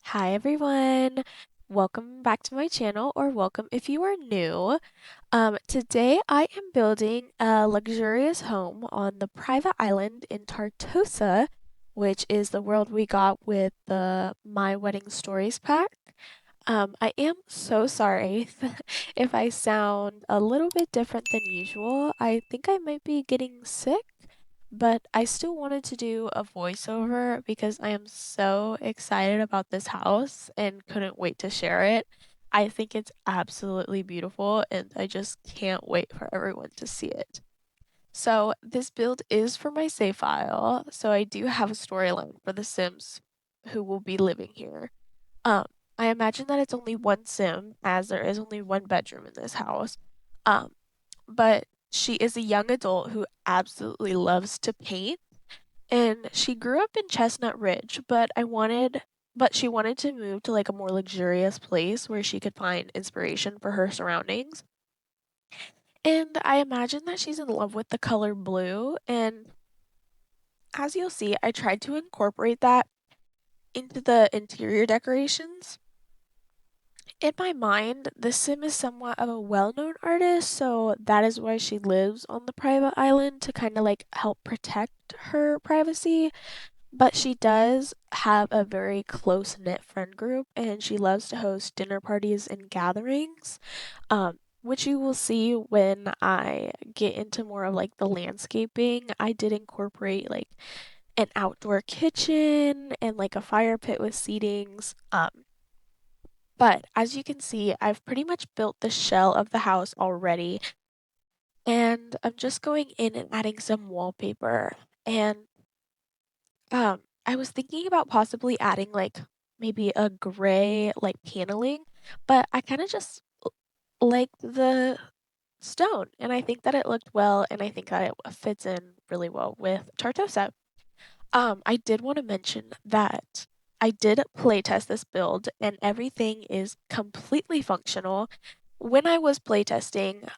Hi everyone. Welcome back to my channel, or welcome if you are new. Today I am building a luxurious home on the private island in Tartosa, which is the world we got with the My Wedding Stories pack. I am so sorry if I sound a little bit different than usual. I think I might be getting sick, but I still wanted to do a voiceover because I am so excited about this house and couldn't wait to share it. I think it's absolutely beautiful and I just can't wait for everyone to see it. So, this build is for my save file, so I do have a storyline for the Sims who will be living here. Um, I imagine that it's only one sim, as there is only one bedroom in this house. Um, but she is a young adult who absolutely loves to paint, and she grew up in Chestnut Ridge, but she wanted to move to like a more luxurious place where she could find inspiration for her surroundings. And I imagine that she's in love with the color blue, and as you'll see, I tried to incorporate that into the interior decorations. In my mind, the Sim is somewhat of a well-known artist, so that is why she lives on the private island to kind of like help protect her privacy. But she does have a very close-knit friend group, and she loves to host dinner parties and gatherings, which you will see when I get into more of like the landscaping. I did incorporate like an outdoor kitchen and like a fire pit with seatings. But as you can see, I've pretty much built the shell of the house already, and I'm just going in and adding some wallpaper. And I was thinking about possibly adding like maybe a gray like paneling, but I kind of just liked the stone, and I think that it looked well, and I think that it fits in really well with Tartosa. I did want to mention that I did playtest this build and everything is completely functional. When I was playtesting,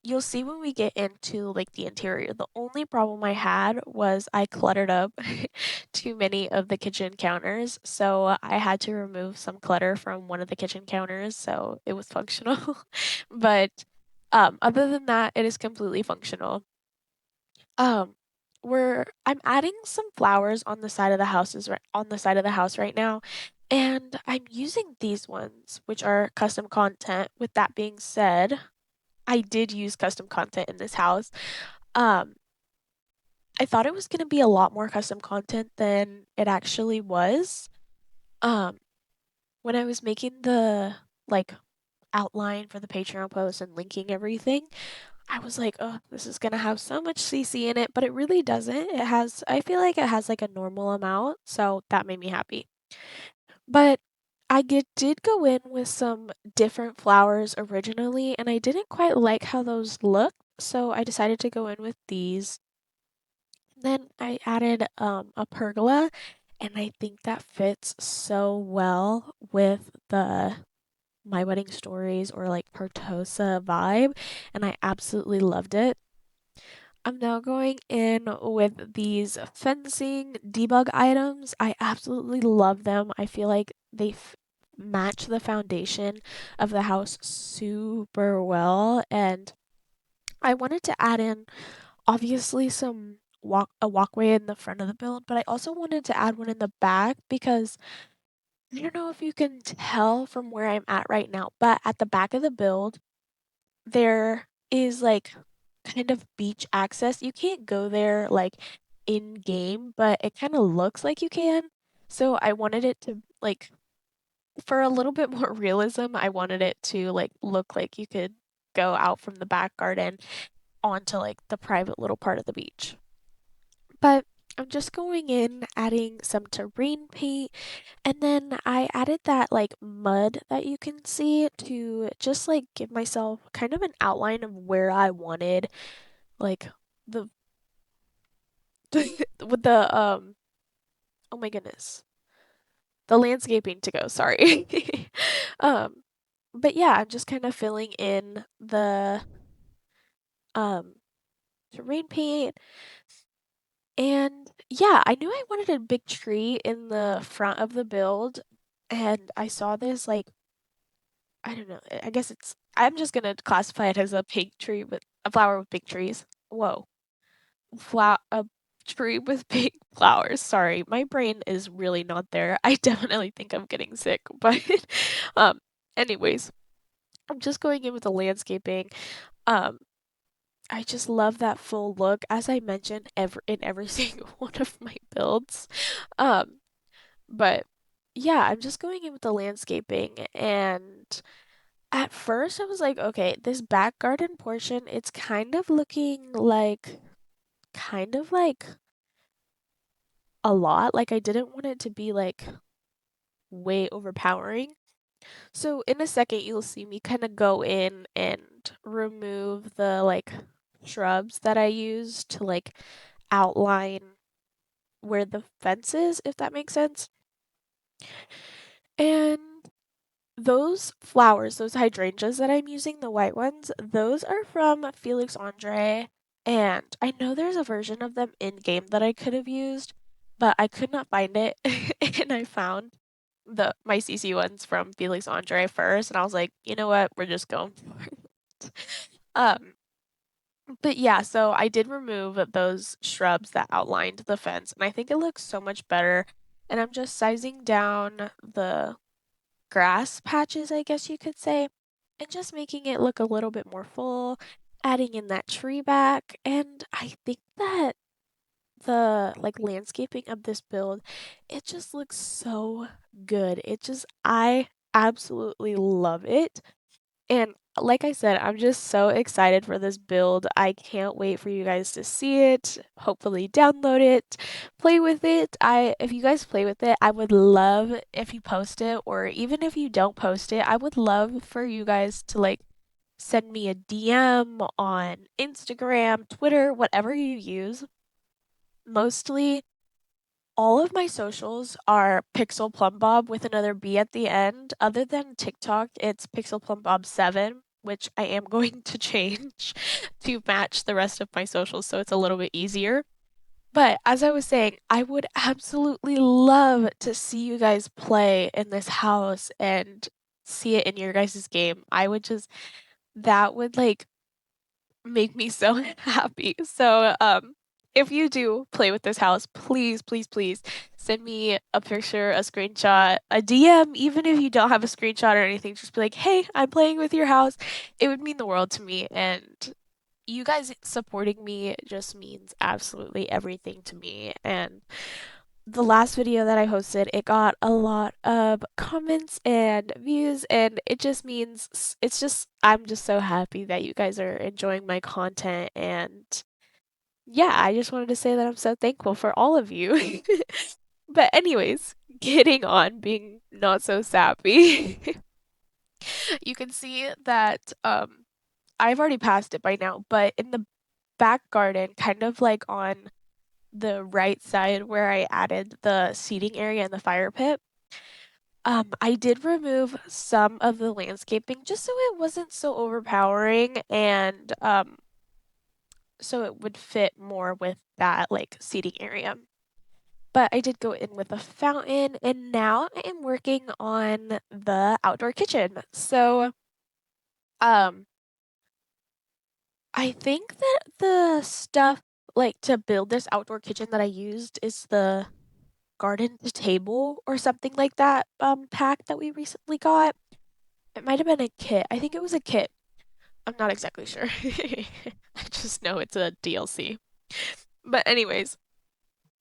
you'll see when we get into like the interior, the only problem I had was I cluttered up too many of the kitchen counters. So I had to remove some clutter from one of the kitchen counters so it was functional. But other than that, it is completely functional. Um, I'm adding some flowers on the side of the houses right on the side of the house right now, and I'm using these ones, which are custom content. With that being said, I did use custom content in this house. Um, I thought it was gonna be a lot more custom content than it actually was. Um, when I was making the like outline for the Patreon post and linking everything, I was like, "Oh, this is gonna have so much CC in it," but it really doesn't. I feel like it has like a normal amount, so that made me happy. But did go in with some different flowers originally, and I didn't quite like how those looked, so I decided to go in with these. Then I added a pergola, and I think that fits so well with the My Wedding Stories or like Tartosa vibe, and I absolutely loved it. I'm now going in with these fencing debug items. I absolutely love them. I feel like they match the foundation of the house super well. And I wanted to add in obviously a walkway in the front of the build, but I also wanted to add one in the back because I don't know if you can tell from where I'm at right now, but at the back of the build, there is like kind of beach access. You can't go there like in game, but it kind of looks like you can. So I wanted it to like for a little bit more realism, I wanted it to like look like you could go out from the back garden onto like the private little part of the beach. But I'm just going in, adding some terrain paint, and then I added that like mud that you can see to just like give myself kind of an outline of where I wanted like the with the oh my goodness, the landscaping to go, sorry. um but yeah, I'm just kind of filling in the um terrain paint. And yeah, I knew I wanted a big tree in the front of the build, and I saw this like I don't know. I guess I'm just gonna classify it as a pink tree with a flower with pink trees. Whoa, a tree with pink flowers. Sorry, my brain is really not there. I definitely think I'm getting sick, but um, anyways, I'm just going in with the landscaping. Um, I just love that full look, as I mentioned in every single one of my builds. Um, but yeah, I'm just going in with the landscaping and at first I was like, okay, this back garden portion, it's kind of like a lot. Like I didn't want it to be like way overpowering. So in a second you'll see me kind of go in and remove the like shrubs that I used to like outline where the fence is, if that makes sense. And those flowers, those hydrangeas that I'm using, the white ones, those are from Felix Andre. And I know there's a version of them in game that I could have used, but I could not find it. And I found the my CC ones from Felix Andre first, and I was like, you know what, we're just going for it. But yeah, so I did remove those shrubs that outlined the fence, and I think it looks so much better. And I'm just sizing down the grass patches, I guess you could say, and just making it look a little bit more full, adding in that tree back. And I think that the like landscaping of this build, it just looks so good. I absolutely love it. And like I said, I'm just so excited for this build. I can't wait for you guys to see it, hopefully download it, play with it. If you guys play with it, I would love if you post it or even if you don't post it, I would love for you guys to like send me a DM on Instagram, Twitter, whatever you use. Mostly all of my socials are Pixel Plum Bob with another B at the end. Other than TikTok, it's Pixel Plum Bob 7, which I am going to change to match the rest of my socials so it's a little bit easier. But as I was saying, I would absolutely love to see you guys play in this house and see it in your guys' game. That would like make me so happy. So, if you do play with this house, please, please, please send me a picture, a screenshot, a DM, even if you don't have a screenshot or anything. Just be like, hey, I'm playing with your house. It would mean the world to me. And you guys supporting me just means absolutely everything to me. And the last video that I hosted, it got a lot of comments and views, and it just means I'm just so happy that you guys are enjoying my content. And yeah, I just wanted to say that I'm so thankful for all of you. But, anyways, getting on being not so sappy, you can see that I've already passed it by now, but in the back garden, kind of like on the right side where I added the seating area and the fire pit. I did remove some of the landscaping just so it wasn't so overpowering and so it would fit more with that like seating area. But I did go in with a fountain and now I am working on the outdoor kitchen. So um I think that the stuff like to build this outdoor kitchen that I used is the garden to table or something like that pack that we recently got. It might have been a kit. I think it was a kit. I'm not exactly sure. I just know it's a DLC. But anyways,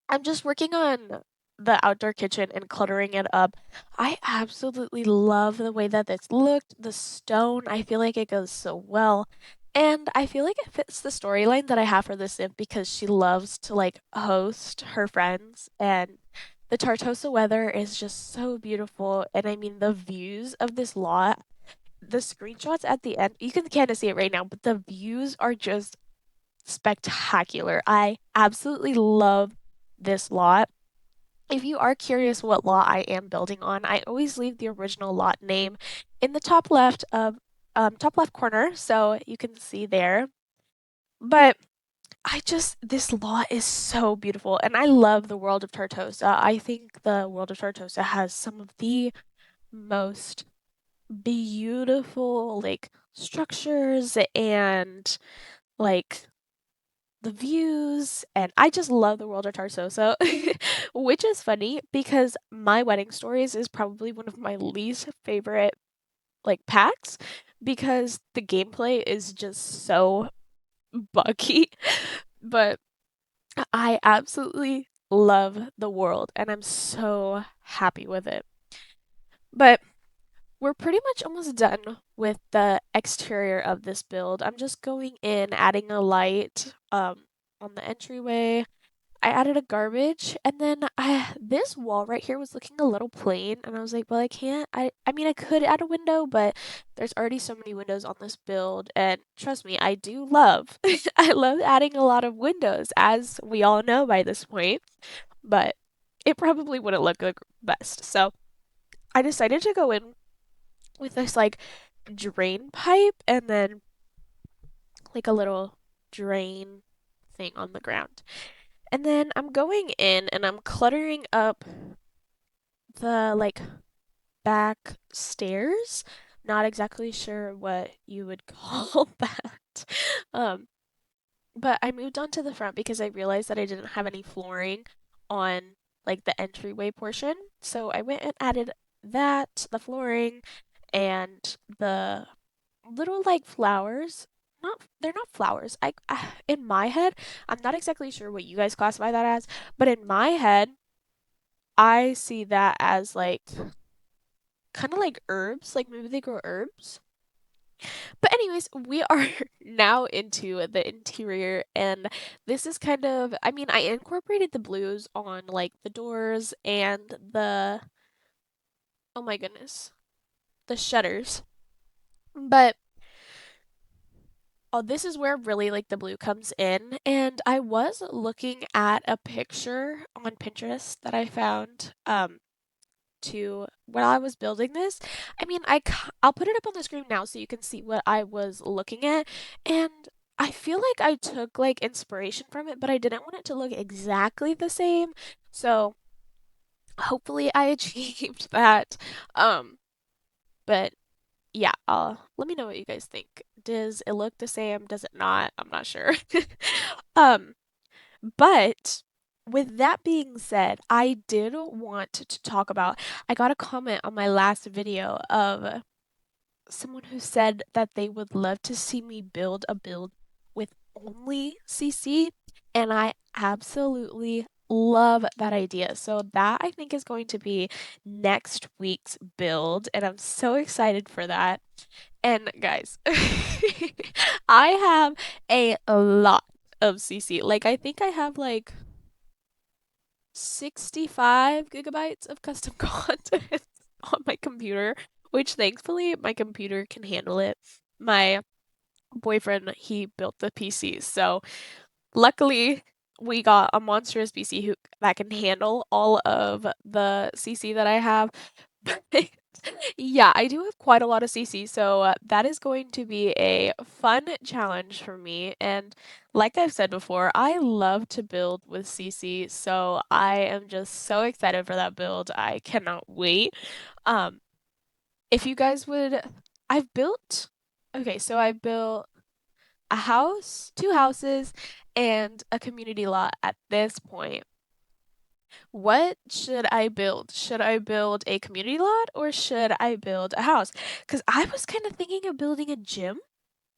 I'm just working on the outdoor kitchen and cluttering it up. I absolutely love the way that this looked. The stone, I feel like it goes so well. And I feel like it fits the storyline that I have for this imp because she loves to like host her friends and the Tartosa weather is just so beautiful. And I mean the views of this lot, the screenshots at the end, you can kind of see it right now, but the views are just spectacular. I absolutely love this lot. If you are curious what lot I am building on, I always leave the original lot name in the top left corner, so you can see there. But this lot is so beautiful, and I love the world of Tartosa. I think the world of Tartosa has some of the most beautiful like structures and like the views, and I just love the world of Tarsosa, which is funny because my wedding stories is probably one of my least favorite like packs because the gameplay is just so buggy. But I absolutely love the world and I'm so happy with it. But we're pretty much almost done with the exterior of this build. I'm just going in, adding a light on the entryway. I added a garbage and then this wall right here was looking a little plain and I was like, well, I can't. I mean, I could add a window, but there's already so many windows on this build and trust me, I do love I love adding a lot of windows as we all know by this point, but it probably wouldn't look the best. So, I decided to go in with this like drain pipe and then like a little drain thing on the ground. And then I'm going in and I'm cluttering up the like back stairs. Not exactly sure what you would call that. Um, but I moved on to the front because I realized that I didn't have any flooring on like the entryway portion. So I went and added that, the flooring, and the little like flowers. Not they're not flowers. In my head, I'm not exactly sure what you guys classify that as, but in my head, I see that as like kind of like herbs, like maybe they grow herbs. But anyways, we are now into the interior and this is kind of I mean, I incorporated the blues on like the doors and the oh my goodness, the shutters. But oh, this is where really like the blue comes in. And I was looking at a picture on Pinterest that I found to while I was building this. I mean, I'll put it up on the screen now so you can see what I was looking at. And I feel like I took like inspiration from it, but I didn't want it to look exactly the same. So hopefully I achieved that. Um, but yeah, let me know what you guys think. Does it look the same? Does it not? I'm not sure. Um, but with that being said, I did want to talk about, I got a comment on my last video of someone who said that they would love to see me build a build with only CC, and I absolutely love that idea. So that I think is going to be next week's build, and I'm so excited for that. And guys, I have a lot of CC. Like I think I have like 65 gigabytes of custom content on my computer, which thankfully my computer can handle it. My boyfriend, he built the PCs, so luckily we got a monstrous PC that can handle all of the CC that I have. But yeah, I do have quite a lot of CC, so that is going to be a fun challenge for me. And like I've said before, I love to build with CC, so I am just so excited for that build. I cannot wait. Um, if you guys would, I've built, okay, so I built a house, two houses, and a community lot at this point. What should I build? Should I build a community lot or should I build a house? Because I was kind of thinking of building a gym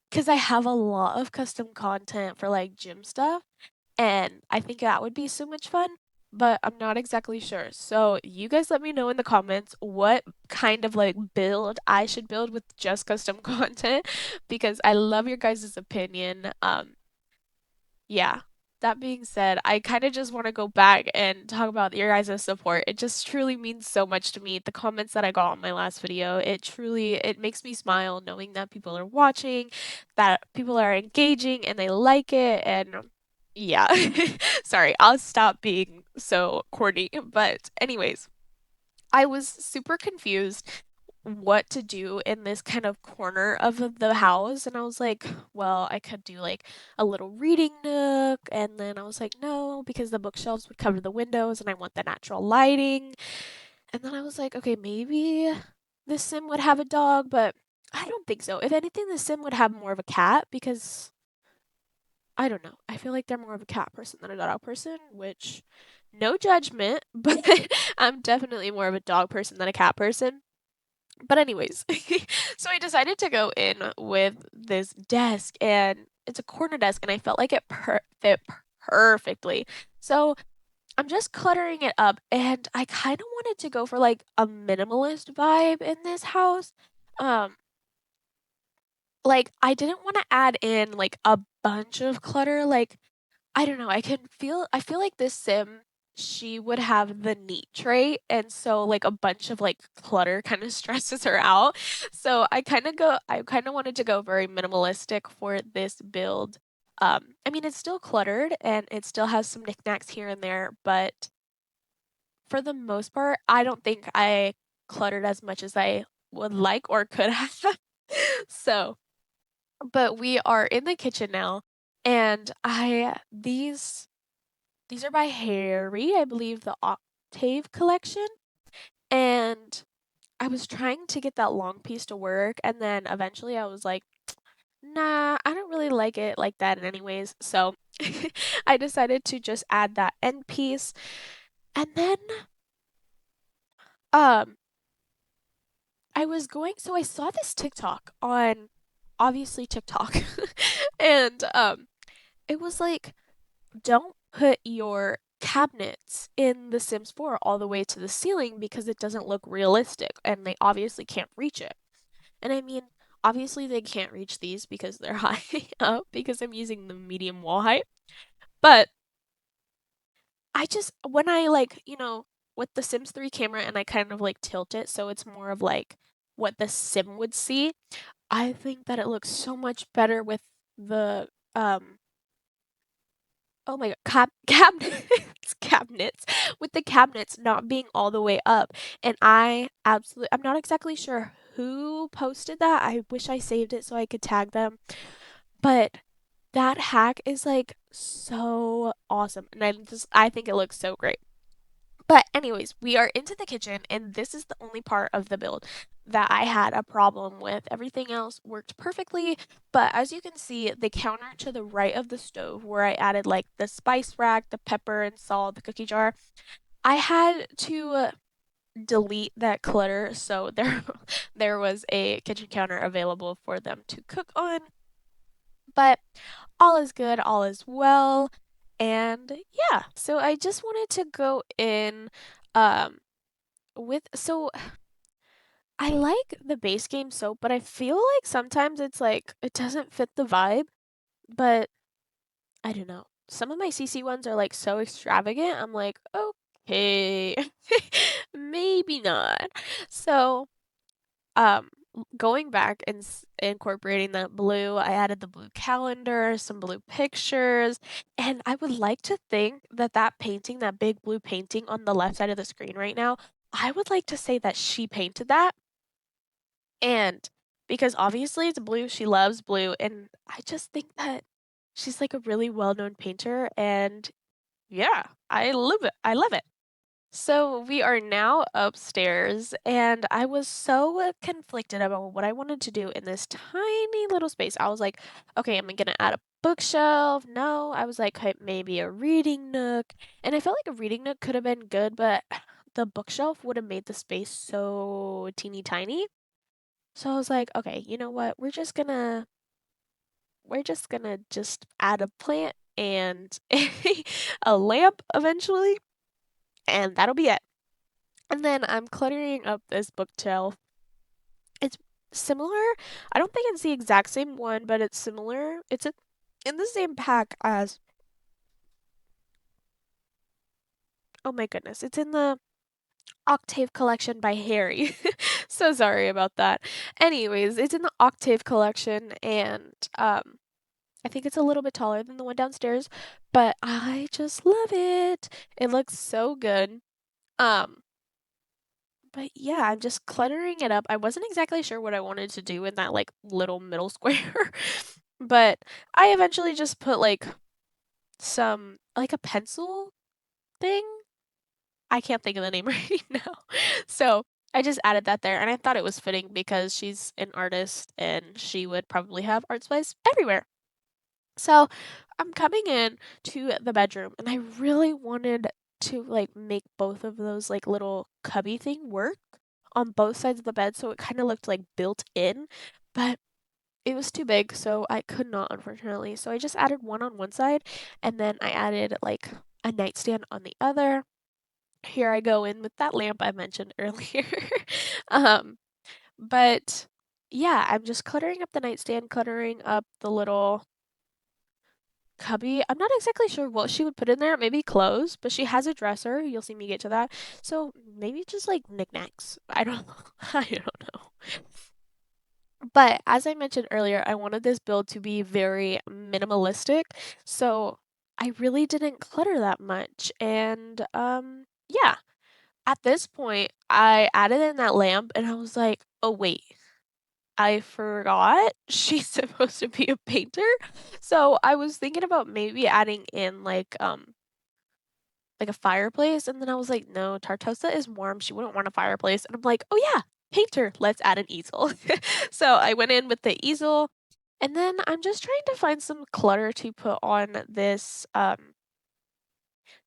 because I have a lot of custom content for like gym stuff, and I think that would be so much fun. But I'm not exactly sure. So you guys let me know in the comments what kind of like build I should build with just custom content because I love your guys' opinion. Yeah. That being said, I kind of just want to go back and talk about your guys' support. It just truly means so much to me. The comments that I got on my last video, it makes me smile knowing that people are watching, that people are engaging and they like it and yeah. Sorry, I'll stop being so corny. But anyways, I was super confused what to do in this kind of corner of the house. And I was like, well, I could do like a little reading nook. And then I was like, no, because the bookshelves would cover the windows and I want the natural lighting. And then I was like, okay, maybe. the sim would have a dog, but I don't think so. If anything, the sim would have more of a cat because I don't know. I feel like they're more of a cat person than a dog person, which no judgment, but I'm definitely more of a dog person than a cat person. But anyways, so I decided to go in with this desk and it's a corner desk and I felt like it fit perfectly. So I'm just cluttering it up and I kind of wanted to go for like a minimalist vibe in this house. Um like I didn't want to add in like a bunch of clutter. Like I don't know, I feel like this sim, she would have the neat trait, and so, like, a bunch of, like, clutter kinda stresses her out. So, I kinda wanted to go very minimalistic for this build. I mean, it's still cluttered, and it still has some knickknacks here and there, but for the most part, I don't think I cluttered as much as I would like or could have. So but we are in the kitchen now, and I these are by Harry, I believe the Octave collection, and I was trying to get that long piece to work, and then eventually I was like, "Nah, I don't really like it like that anyways." So I decided to just add that end piece. And then um I saw this TikTok on obviously TikTok. And it was like don't put your cabinets in The Sims 4 all the way to the ceiling because it doesn't look realistic and they obviously can't reach it. And I mean, obviously they can't reach these because they're high up because I'm using the medium wall height. But I just, when I like, with the Sims 3 camera and I kind of like tilt it so it's more of like what the Sim would see, I think that it looks so much better with the um oh my god, cabinets, cabinets, with the cabinets not being all the way up. And I'm not exactly sure who posted that. I wish I saved it so I could tag them. But that hack is like so awesome. And I think it looks so great. But anyways, we are into the kitchen and this is the only part of the build that I had a problem with. Everything else worked perfectly, but as you can see, the counter to the right of the stove where I added like the spice rack, the pepper and salt, the cookie jar, I had to delete that clutter so there there was a kitchen counter available for them to cook on. But all is good, all is well. And yeah, so I just wanted to go in um so I like the base game soap, but I feel like sometimes it's like it doesn't fit the vibe, but I don't know. Some of my CC ones are like so extravagant. I'm like, okay, maybe not. So, going back and incorporating that blue, I added the blue calendar, some blue pictures, and I would like to think that that painting, that big blue painting on the left side of the screen right now, I would like to say that she painted that. And because obviously it's blue, she loves blue, and I just think that she's like a really well-known painter, and yeah, I love it. I love it. So we are now upstairs, and I was so conflicted about what I wanted to do in this tiny little space. I was like, okay, am I gonna add a bookshelf? No. I was like, "Hey, maybe a reading nook. And I felt like a reading nook could have been good, but the bookshelf would have made the space so teeny tiny. So I was like, okay, you know what? We're just gonna just add a plant and a lamp eventually, and that'll be it. And then I'm cluttering up this bookshelf. It's similar. I don't think it's the exact same one, but it's similar. In the same pack as, oh my goodness, it's in the Octave collection by Harry. So sorry about that. Anyways, it's in the Octave collection and I think it's a little bit taller than the one downstairs, but I just love it. It looks so good. Um, but yeah, I'm just cluttering it up. I wasn't exactly sure what I wanted to do in that like little middle square, but I eventually just put like some like a pencil thing. I can't think of the name right now. So I just added that there, and I thought it was fitting because she's an artist and she would probably have art supplies everywhere. So I'm coming in to the bedroom, and I really wanted to like make both of those like little cubby thing work on both sides of the bed, so it kind of looked like built in, but it was too big, so I could not, unfortunately. So I just added one on one side, and then I added like a nightstand on the other. Here I go in with that lamp I mentioned earlier. um, but yeah, I'm just cluttering up the nightstand, cluttering up the little cubby. I'm not exactly sure what she would put in there. Maybe clothes, but she has a dresser. You'll see me get to that. So maybe just like knickknacks. I don't know. I don't know. But as I mentioned earlier, I wanted this build to be very minimalistic. So I really didn't clutter that much. And yeah, at this point, I added in that lamp and I was like, oh, wait. I forgot she's supposed to be a painter. So I was thinking about maybe adding in like a fireplace, and then I was like, no, Tartosa is warm. She wouldn't want a fireplace. And I'm like, oh yeah, painter, let's add an easel. So I went in with the easel, and then I'm just trying to find some clutter to put on this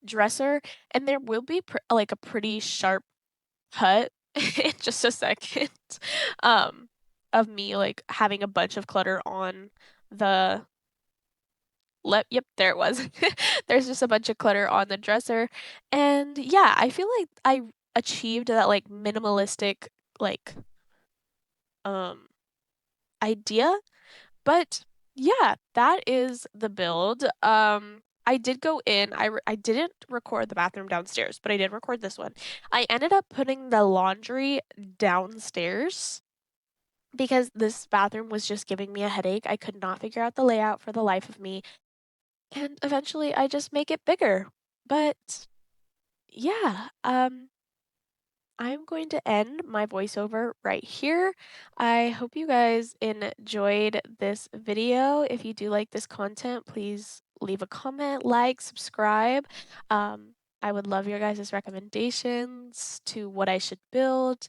dresser, and there will be like a pretty sharp cut in just a second um of me like having a bunch of clutter on the yep, there it was. There's just a bunch of clutter on the dresser. And yeah, I feel like I achieved that like minimalistic like um idea. But yeah, that is the build. I did go in. I didn't record the bathroom downstairs, but I did record this one. I ended up putting the laundry downstairs because this bathroom was just giving me a headache. I could not figure out the layout for the life of me. And eventually I just make it bigger. But yeah, I'm going to end my voiceover right here. I hope you guys enjoyed this video. If you do like this content, please leave a comment, like, subscribe. I would love your guys' recommendations to what I should build.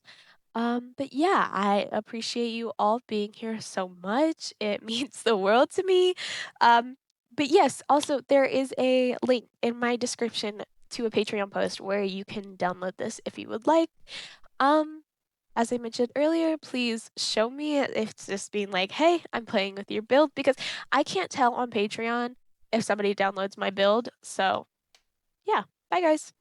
But yeah, I appreciate you all being here so much. It means the world to me. Um, but yes, also there is a link in my description to a Patreon post where you can download this if you would like. Um, as I mentioned earlier, please show me if it's just being like, hey, I'm playing with your build because I can't tell on Patreon if somebody downloads my build. So yeah, bye guys.